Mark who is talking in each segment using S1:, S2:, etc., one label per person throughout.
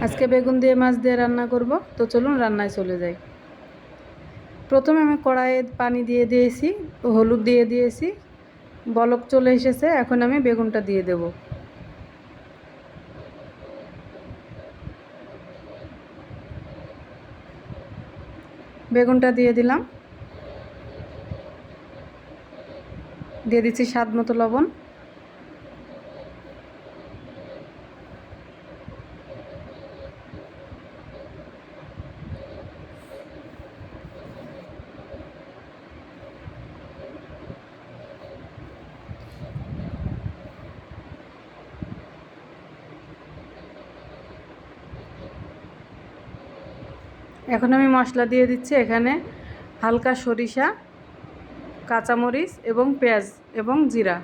S1: আজকে বেগুন দিয়ে মাছ দিয়ে রান্না করব, তো চলুন রান্নায় চলে যাই। প্রথমে আমি কড়াইয়ে পানি দিয়ে দিয়েছি, হলুদ দিয়ে দিয়েছি, বলক চলে এসেছে। এখন আমি বেগুনটা দিয়ে দেব। বেগুনটা দিয়ে দিলাম, দিয়ে দিচ্ছি স্বাদ মতো লবণ। এখন আমি মশলা দিয়ে দিচ্ছি। এখানে হালকা সরিষা, কাঁচামরিচ এবং পেঁয়াজ এবং জিরা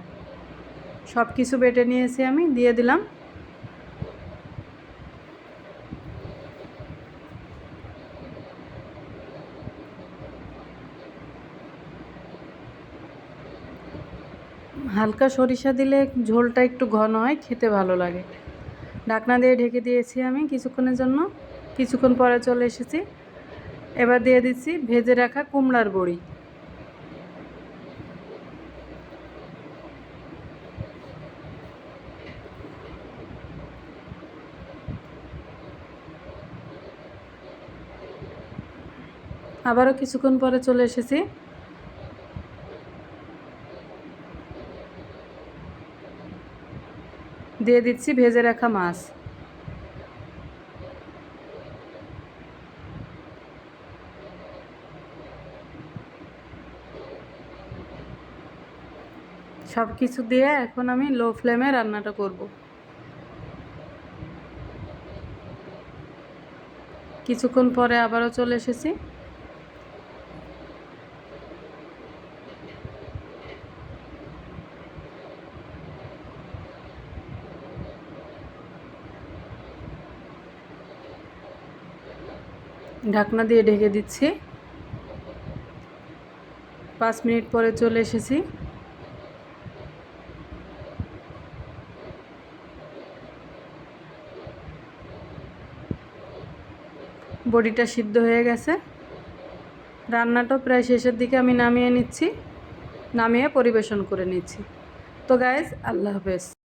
S1: সব কিছু বেটে নিয়েছি, আমি দিয়ে দিলাম। হালকা সরিষা দিলে ঝোলটা একটু ঘন হয়, খেতে ভালো লাগে। ঢাকনা দিয়ে ঢেকে দিয়েছি আমি কিছুক্ষণের জন্য। কিছুক্ষণ পরে চলে এসেছি। এবার দিয়ে দিচ্ছি ভেজে রাখা কুমড়ার বড়ি। আবারও কিছুক্ষণ পরে চলে এসেছি। দিয়ে দিচ্ছি ভেজে রাখা মাছ। সব কিছু দিয়ে এখন আমি লো ফ্লেমে রান্নাটা করব। কিছুক্ষণ পরে আবারও চলে এসেছি। ঢাকনা দিয়ে ঢেকে দিচ্ছি। 5 মিনিট পরে চলে এসেছি। বড়িটা সিদ্ধ হয়ে গেছে। রান্নাটা প্রায় শেষের দিকে, আমি নামিয়ে নিচ্ছি। নামিয়ে পরিবেশন করে নিচ্ছি। তো গাইস, আল্লাহ হাফেজ।